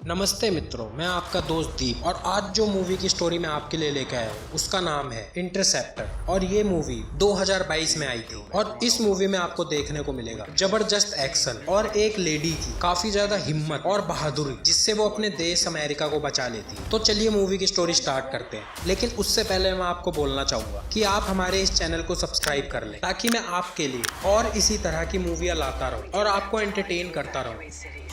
नमस्ते मित्रों, मैं आपका दोस्त दीप और आज जो मूवी की स्टोरी मैं आपके लिए लेकर आया हूँ उसका नाम है इंटरसेप्टर। और ये मूवी 2022 में आई थी और इस मूवी में आपको देखने को मिलेगा जबरदस्त एक्शन और एक लेडी की काफी ज्यादा हिम्मत और बहादुरी जिससे वो अपने देश अमेरिका को बचा लेती है। तो चलिए मूवी की स्टोरी स्टार्ट करते हैं, लेकिन उससे पहले मैं आपको बोलना चाहूंगा कि आप हमारे इस चैनल को सब्सक्राइब कर लें ताकि मैं आपके लिए और इसी तरह की मूवियाँ लाता रहूँ और आपको एंटरटेन करता रहूँ।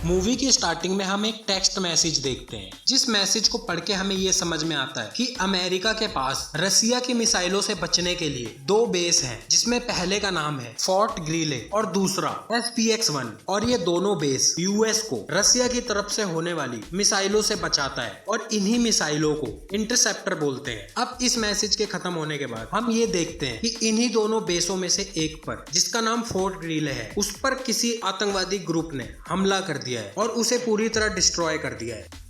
मूवी की स्टार्टिंग में हम एक टेक्स्ट मैसेज देखते हैं, जिस मैसेज को पढ़ के हमें ये समझ में आता है कि अमेरिका के पास रसिया की मिसाइलों से बचने के लिए दो बेस हैं, जिसमें पहले का नाम है फोर्ट ग्रीले और दूसरा SPX-1। और ये दोनों बेस यूएस को रसिया की तरफ से होने वाली मिसाइलों से बचाता है और इन्हीं मिसाइलों को इंटरसेप्टर बोलते हैं। अब इस मैसेज के खत्म होने के बाद हम ये देखते हैं कि इन्हीं दोनों बेसों में से एक पर, जिसका नाम फोर्ट ग्रीले है, उस पर किसी आतंकवादी ग्रुप ने हमला कर दिया है और उसे पूरी तरह डिस्ट्रॉय कर दिया है।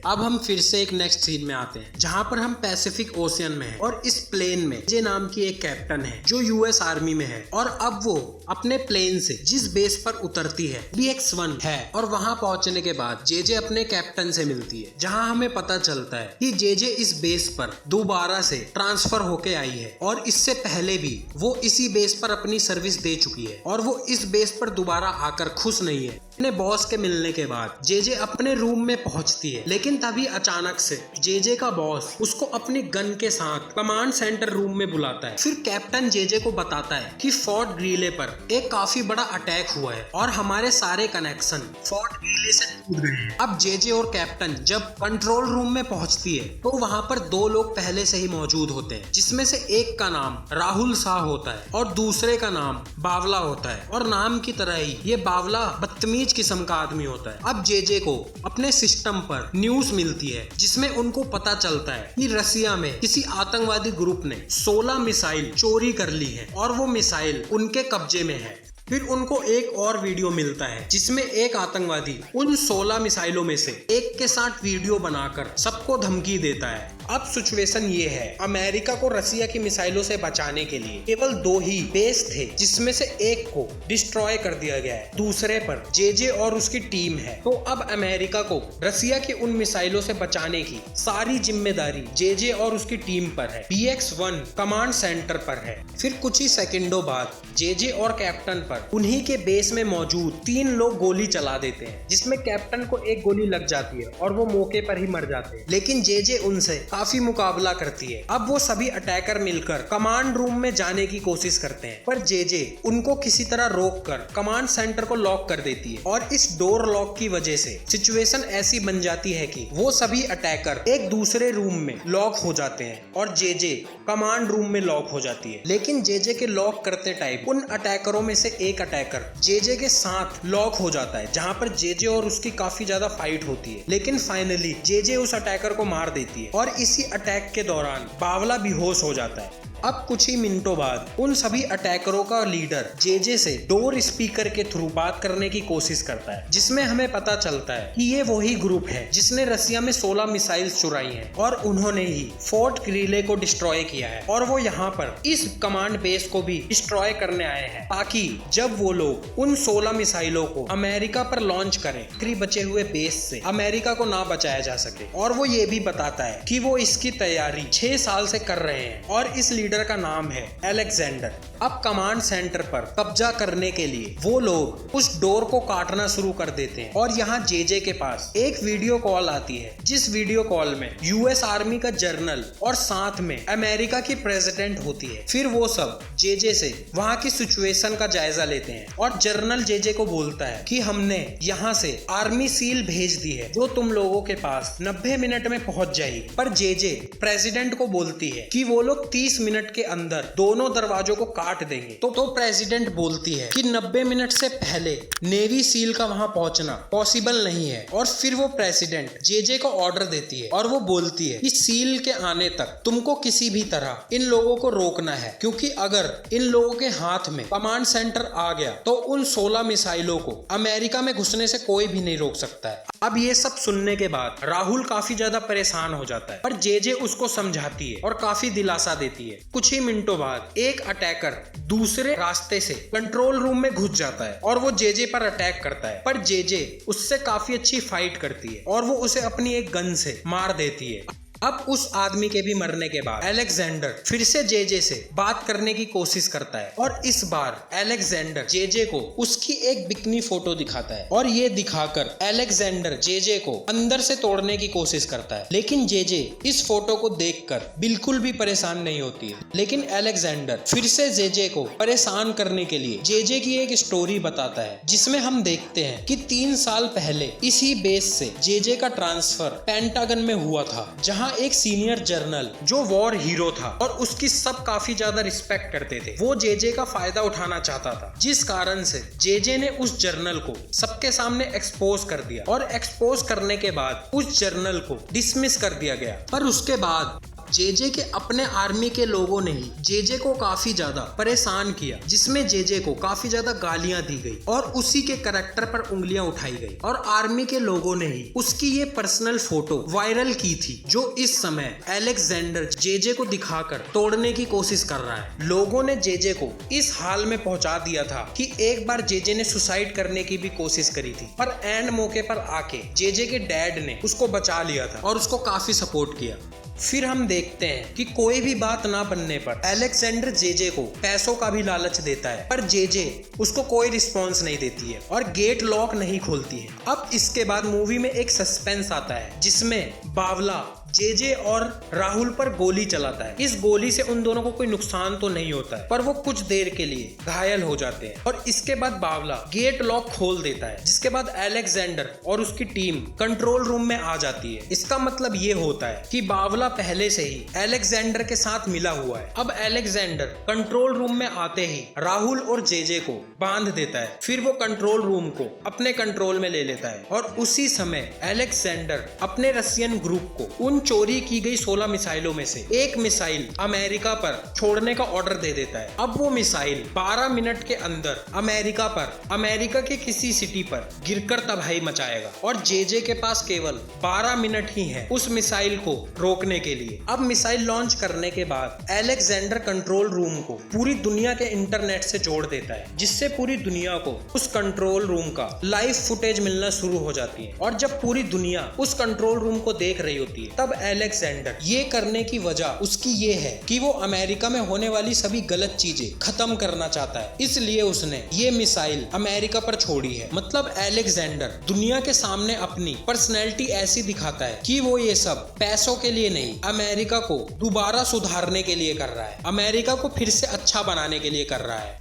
अब हम फिर से एक नेक्स्ट सीन में आते हैं जहां पर हम पैसिफिक ओशियन में हैं और इस प्लेन में जे नाम की एक कैप्टन है जो यूएस आर्मी में है और अब वो अपने प्लेन से जिस बेस पर उतरती है SPX-1 है और वहां पहुंचने के बाद जे अपने कैप्टन से मिलती है, जहां हमें पता चलता है कि जे इस बेस पर दोबारा से ट्रांसफर होके आई है और इससे पहले भी वो इसी बेस पर अपनी सर्विस दे चुकी है और वो इस बेस पर दोबारा आकर खुश नहीं है। अपने बॉस के मिलने के बाद जे अपने रूम में पहुंचती है, लेकिन तभी अचानक से जे का बॉस उसको अपनी गन के साथ कमांड सेंटर रूम में बुलाता है। फिर कैप्टन जे को बताता है कि फोर्ट ग्रीले पर एक काफी बड़ा अटैक हुआ है और हमारे सारे कनेक्शन फोर्ट ग्रीले से टूट गए हैं। अब जे और कैप्टन जब कंट्रोल रूम में पहुंचती है तो वहां पर दो लोग पहले से ही मौजूद होते हैं, जिसमें से एक का नाम राहुल शाह होता है और दूसरे का नाम बावला होता है। और नाम की तरह ही ये बावला बदतमीज किस्म का आदमी होता है। अब जे को अपने सिस्टम पर न्यूज मिलती है जिसमें उनको पता चलता है कि रसिया में किसी आतंकवादी ग्रुप ने 16 मिसाइल चोरी कर ली है और वो मिसाइल उनके कब्जे में है। फिर उनको एक और वीडियो मिलता है जिसमें एक आतंकवादी उन 16 मिसाइलों में से एक के साथ वीडियो बनाकर सबको धमकी देता है। अब सिचुएशन ये है, अमेरिका को रसिया की मिसाइलों से बचाने के लिए केवल दो ही बेस थे, जिसमें से एक को डिस्ट्रॉय कर दिया गया है, दूसरे पर जे और उसकी टीम है। तो अब अमेरिका को रसिया की उन मिसाइलों से बचाने की सारी जिम्मेदारी जे और उसकी टीम पर है, SPX-1 कमांड सेंटर पर है। फिर कुछ ही सेकंडों बाद जे और कैप्टन पर उन्हीं के बेस में मौजूद 3 लोग गोली चला देते हैं, जिसमें कैप्टन को एक गोली लग जाती है और वो मौके पर ही मर जाते हैं। लेकिन जे उनसे काफी मुकाबला करती है। अब वो सभी अटैकर मिलकर कमांड रूम में जाने की कोशिश करते हैं, पर जे उनको किसी तरह रोककर कमांड सेंटर को लॉक कर देती है और इस डोर लॉक की वजह से सिचुएशन ऐसी बन जाती है कि वो सभी अटैकर एक दूसरे रूम में लॉक हो जाते हैं और जे कमांड रूम में लॉक हो जाती है। लेकिन जे के लॉक करते टाइम उन अटैकरों में से एक अटैकर जे के साथ लॉक हो जाता है, जहां पर जे और उसकी काफी ज्यादा फाइट होती है। लेकिन फाइनली जे उस अटैकर को मार देती है और इसी अटैक के दौरान बावला बेहोश हो जाता है। अब कुछ ही मिनटों बाद उन सभी अटैकरों का लीडर जे से डोर स्पीकर के थ्रू बात करने की कोशिश करता है, जिसमें हमें पता चलता है कि ये वही ग्रुप है जिसने रसिया में 16 मिसाइल्स चुराई हैं और उन्होंने ही फोर्ट ग्रीले को डिस्ट्रॉय किया है और वो यहाँ पर इस कमांड बेस को भी डिस्ट्रॉय करने आए हैं, ताकि जब वो लोग उन 16 मिसाइलों को अमेरिका पर लॉन्च करें, बचे हुए बेस से अमेरिका को ना बचाया जा सके। और वो ये भी बताता है कि वो इसकी तैयारी 6 साल से कर रहे हैं और इस लीडर का नाम है अलेक्जेंडर। अब कमांड सेंटर पर कब्जा करने के लिए वो लोग उस डोर को काटना शुरू कर देते हैं और यहाँ जे के पास एक वीडियो कॉल आती है, जिस वीडियो कॉल में यूएस आर्मी का जनरल और साथ में अमेरिका की प्रेसिडेंट होती है। फिर वो सब जे से वहाँ की सिचुएशन का जायजा लेते हैं और जनरल जे को बोलता है कि हमने यहाँ से आर्मी सील भेज दी है जो तुम लोगों के पास 90 मिनट में पहुंच जाएगी। पर जे प्रेसिडेंट को बोलती है कि वो लोग 30 मिनट के अंदर दोनों दरवाजों को काट देंगे। तो प्रेसिडेंट बोलती है कि 90 मिनट से पहले नेवी सील का वहां पहुंचना पॉसिबल नहीं है। और फिर वो प्रेसिडेंट जे को ऑर्डर देती है और वो बोलती है कि सील के आने तक तुमको किसी भी तरह इन लोगों को रोकना है, क्योंकि अगर इन लोगों के हाथ में कमांड सेंटर आ गया तो उन 16 मिसाइलों को अमेरिका में घुसने से कोई भी नहीं रोक सकता है। अब ये सब सुनने के बाद राहुल काफी ज्यादा परेशान हो जाता है, पर जे उसको समझाती है और काफी दिलासा देती है। कुछ ही मिनटों बाद एक अटैकर दूसरे रास्ते से कंट्रोल रूम में घुस जाता है और वो जेजे पर अटैक करता है, पर जेजे उससे काफी अच्छी फाइट करती है और वो उसे अपनी एक गन से मार देती है। अब उस आदमी के भी मरने के बाद अलेक्जेंडर फिर से जेजे से बात करने की कोशिश करता है और इस बार अलेक्जेंडर जेजे को उसकी एक बिकनी फोटो दिखाता है और ये दिखाकर अलेक्जेंडर जेजे को अंदर से तोड़ने की कोशिश करता है, लेकिन जेजे इस फोटो को देखकर बिल्कुल भी परेशान नहीं होती है। लेकिन अलेक्जेंडर फिर से जेजे को परेशान करने के लिए जेजे की एक स्टोरी बताता है, जिसमें हम देखते हैं कि 3 साल पहले इसी बेस से जेजे का ट्रांसफर पेंटागन में हुआ था, जहां एक सीनियर जर्नल जो वॉर हीरो था और उसकी सब काफी ज्यादा रिस्पेक्ट करते थे, वो जेजे का फायदा उठाना चाहता था, जिस कारण से जेजे ने उस जर्नल को सबके सामने एक्सपोज कर दिया और एक्सपोज करने के बाद उस जर्नल को डिसमिस कर दिया गया। पर उसके बाद जेजे के अपने आर्मी के लोगों ने ही जेजे को काफी ज्यादा परेशान किया, जिसमें जेजे को काफी ज्यादा गालियां दी गई और उसी के करैक्टर पर उंगलियां उठाई गई और आर्मी के लोगों ने ही उसकी ये पर्सनल फोटो वायरल की थी, जो इस समय अलेक्जेंडर जेजे को दिखाकर तोड़ने की कोशिश कर रहा है। लोगों ने जेजे को इस हाल में पहुंचा दिया था कि एक बार जेजे ने सुसाइड करने की भी कोशिश करी थी, पर एंड मौके पर आके जेजे के डैड ने उसको बचा लिया था और उसको काफी सपोर्ट किया। फिर हम देखते हैं कि कोई भी बात ना बनने पर अलेक्जेंडर जेजे को पैसों का भी लालच देता है, पर जेजे उसको कोई रिस्पॉन्स नहीं देती है और गेट लॉक नहीं खोलती है। अब इसके बाद मूवी में एक सस्पेंस आता है, जिसमें बावला जेजे और राहुल पर गोली चलाता है। इस गोली से उन दोनों को कोई नुकसान तो नहीं होता है, पर वो कुछ देर के लिए घायल हो जाते हैं और इसके बाद बावला गेट लॉक खोल देता है, जिसके बाद अलेक्जेंडर और उसकी टीम कंट्रोल रूम में आ जाती है। इसका मतलब ये होता है कि बावला पहले से ही अलेक्जेंडर के साथ मिला हुआ है। अब अलेक्जेंडर कंट्रोल रूम में आते ही राहुल और जेजे को बांध देता है, फिर वो कंट्रोल रूम को अपने कंट्रोल में ले लेता है और उसी समय अलेक्जेंडर अपने रशियन ग्रुप को उन चोरी की गई 16 मिसाइलों में से एक मिसाइल अमेरिका पर छोड़ने का ऑर्डर दे देता है। अब वो मिसाइल 12 मिनट के अंदर अमेरिका के किसी सिटी पर गिरकर तबाही मचाएगा और जेजे के पास केवल 12 मिनट ही है उस मिसाइल को रोकने के लिए। अब मिसाइल लॉन्च करने के बाद अलेक्जेंडर कंट्रोल रूम को पूरी दुनिया के इंटरनेट से जोड़ देता है, जिससे पूरी दुनिया को उस कंट्रोल रूम का लाइव फुटेज मिलना शुरू हो जाती है। और जब पूरी दुनिया उस कंट्रोल रूम को देख रही होती है, तब अलेक्जेंडर ये करने की वजह उसकी ये है कि वो अमेरिका में होने वाली सभी गलत चीजें खत्म करना चाहता है, इसलिए उसने ये मिसाइल अमेरिका पर छोड़ी है। मतलब अलेक्जेंडर दुनिया के सामने अपनी पर्सनैलिटी ऐसी दिखाता है कि वो ये सब पैसों के लिए नहीं, अमेरिका को दोबारा सुधारने के लिए कर रहा है, अमेरिका को फिर से अच्छा बनाने के लिए कर रहा है।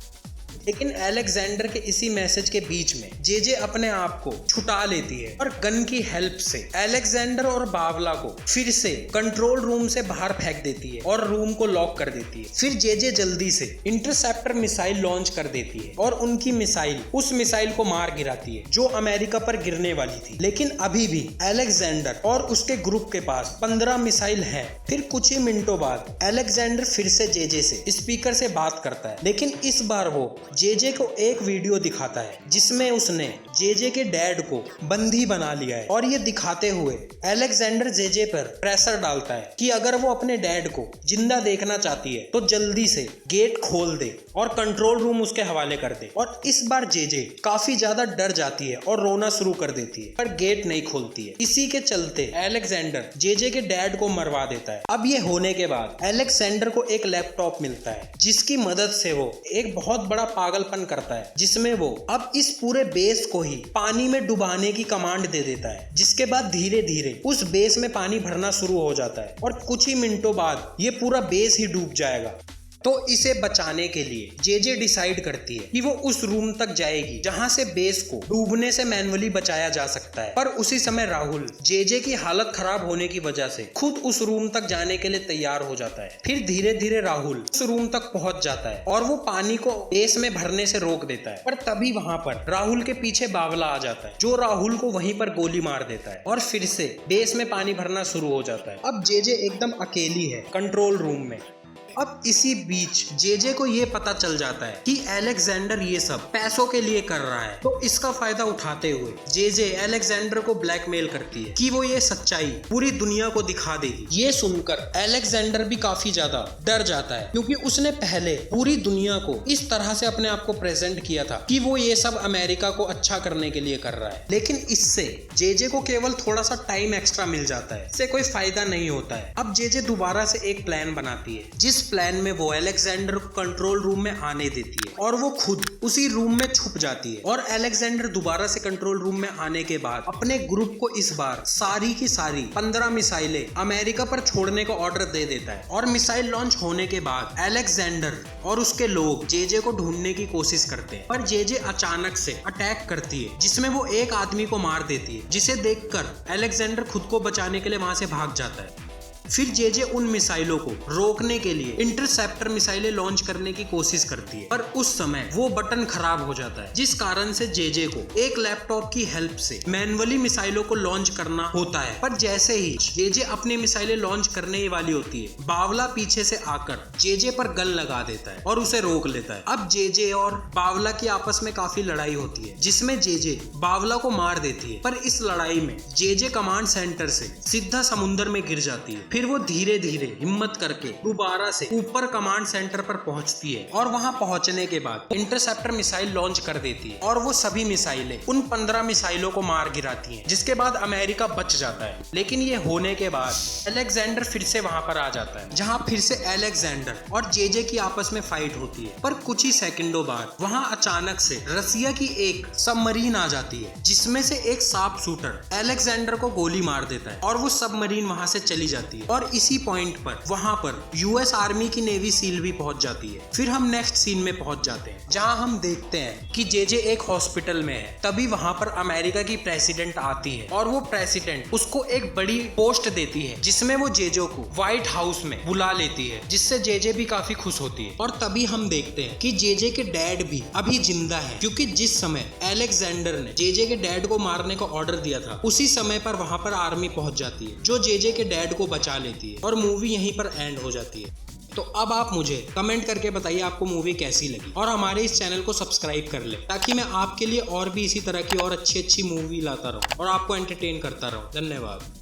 लेकिन अलेक्जेंडर के इसी मैसेज के बीच में जेजे अपने आप को छुटा लेती है और गन की हेल्प से अलेक्जेंडर और बावला को फिर से कंट्रोल रूम से बाहर फेंक देती है और रूम को लॉक कर देती है। फिर जेजे जल्दी से इंटरसेप्टर मिसाइल लॉन्च कर देती है और उनकी मिसाइल उस मिसाइल को मार गिराती है जो अमेरिका पर गिरने वाली थी। लेकिन अभी भी अलेक्जेंडर और उसके ग्रुप के पास 15 मिसाइल है। फिर कुछ ही मिनटों बाद अलेक्जेंडर फिर से जेजे से स्पीकर से बात करता है, लेकिन इस बार वो जेजे को एक वीडियो दिखाता है जिसमें उसने जेजे के डैड को बंदी बना लिया है और ये दिखाते हुए अलेक्जेंडर जेजे पर प्रेशर डालता है कि अगर वो अपने डैड को जिंदा देखना चाहती है तो जल्दी से गेट खोल दे और कंट्रोल रूम उसके हवाले कर दे। और इस बार जेजे काफी ज्यादा डर जाती है और रोना शुरू कर देती है, पर गेट नहीं खोलती है। इसी के चलते अलेक्जेंडर जेजे के डैड को मरवा देता है। अब ये होने के बाद अलेक्जेंडर को एक लैपटॉप मिलता है जिसकी मदद से वो एक बहुत बड़ा पागलपन करता है, जिसमें वो अब इस पूरे बेस को ही पानी में डुबाने की कमांड दे देता है, जिसके बाद धीरे धीरे उस बेस में पानी भरना शुरू हो जाता है और कुछ ही मिनटों बाद ये पूरा बेस ही डूब जाएगा। तो इसे बचाने के लिए जेजे डिसाइड करती है कि वो उस रूम तक जाएगी जहां से बेस को डूबने से मैन्युअली बचाया जा सकता है। पर उसी समय राहुल जेजे की हालत खराब होने की वजह से खुद उस रूम तक जाने के लिए तैयार हो जाता है। फिर धीरे धीरे राहुल उस रूम तक पहुंच जाता है और वो पानी को बेस में भरने से रोक देता है। पर तभी वहां पर राहुल के पीछे बावला आ जाता है जो राहुल को वहीं पर गोली मार देता है और फिर से बेस में पानी भरना शुरू हो जाता है। अब जेजे एकदम अकेली है कंट्रोल रूम में। अब इसी बीच जेजे को ये पता चल जाता है कि अलेक्जेंडर ये सब पैसों के लिए कर रहा है, तो इसका फायदा उठाते हुए जेजे अलेक्जेंडर को ब्लैकमेल करती है कि वो ये सच्चाई पूरी दुनिया को दिखा देगी। ये सुनकर अलेक्जेंडर भी काफी ज्यादा डर जाता है, क्योंकि उसने पहले पूरी दुनिया को इस तरह से अपने आप को प्रेजेंट किया था कि वो ये सब अमेरिका को अच्छा करने के लिए कर रहा है। लेकिन इससे जेजे को केवल थोड़ा सा टाइम एक्स्ट्रा मिल जाता है, इससे कोई फायदा नहीं होता है। अब जेजे दोबारा से एक प्लान बनाती है, जिस प्लान में वो अलेक्जेंडर को कंट्रोल रूम में आने देती है और वो खुद उसी रूम में छुप जाती है। और अलेक्जेंडर दोबारा से कंट्रोल रूम में आने के बाद अपने ग्रुप को इस बार सारी की सारी 15 मिसाइलें अमेरिका पर छोड़ने का ऑर्डर दे देता है। और मिसाइल लॉन्च होने के बाद अलेक्जेंडर और उसके लोग जेजे को ढूंढने की कोशिश करते हैं, पर जेजे अचानक से अटैक करती है, जिसमें वो एक आदमी को मार देती है, जिसे देखकर अलेक्जेंडर खुद को बचाने के लिए वहां से भाग जाता है। फिर जेजे उन मिसाइलों को रोकने के लिए इंटरसेप्टर मिसाइलें लॉन्च करने की कोशिश करती है, पर उस समय वो बटन खराब हो जाता है, जिस कारण से जेजे को एक लैपटॉप की हेल्प से मैन्युअली मिसाइलों को लॉन्च करना होता है। पर जैसे ही जेजे अपनी मिसाइलें लॉन्च करने ही वाली होती है, बावला पीछे से आकर जेजे पर गन लगा देता है और उसे रोक लेता है। अब जेजे और बावला की आपस में काफी लड़ाई होती है, जिसमें जेजे बावला को मार देती है, पर इस लड़ाई में जेजे कमांड सेंटर से सीधा समुद्र में गिर जाती है। फिर वो धीरे धीरे हिम्मत करके दोबारा से ऊपर कमांड सेंटर पर पहुंचती है और वहां पहुंचने के बाद इंटरसेप्टर मिसाइल लॉन्च कर देती है और वो सभी मिसाइलें उन 15 मिसाइलों को मार गिराती हैं, जिसके बाद अमेरिका बच जाता है। लेकिन ये होने के बाद अलेक्जेंडर फिर से वहां पर आ जाता है, जहां फिर से अलेक्जेंडर और जेजे की आपस में फाइट होती है। पर कुछ ही सेकंडों बाद वहां अचानक से रसिया की एक सबमरीन आ जाती है, जिसमें से एक शार्प शूटर अलेक्जेंडर को गोली मार देता है और वो सबमरीन वहां से चली जाती है। और इसी पॉइंट पर वहां पर यूएस आर्मी की नेवी सील भी पहुंच जाती है। फिर हम नेक्स्ट सीन में पहुंच जाते हैं, जहां हम देखते हैं कि जेजे एक हॉस्पिटल में है। तभी वहां पर अमेरिका की प्रेसिडेंट आती है और वो प्रेसिडेंट उसको एक बड़ी पोस्ट देती है, जिसमें वो जेजे को व्हाइट हाउस में बुला लेती है, जिससे जेजे भी काफी खुश होती है। और तभी हम देखते हैं कि जेजे के डैड भी अभी जिंदा है, क्योंकि जिस समय अलेक्जेंडर ने जेजे के डैड को मारने का ऑर्डर दिया था, उसी समय पर वहां पर आर्मी पहुंच जाती है, जो जेजे के डैड को बचा लेती है और मूवी यहीं पर एंड हो जाती है। तो अब आप मुझे कमेंट करके बताइए आपको मूवी कैसी लगी, और हमारे इस चैनल को सब्सक्राइब कर ले, ताकि मैं आपके लिए और भी इसी तरह की और अच्छी मूवी लाता रहूं और आपको एंटरटेन करता रहूं। धन्यवाद।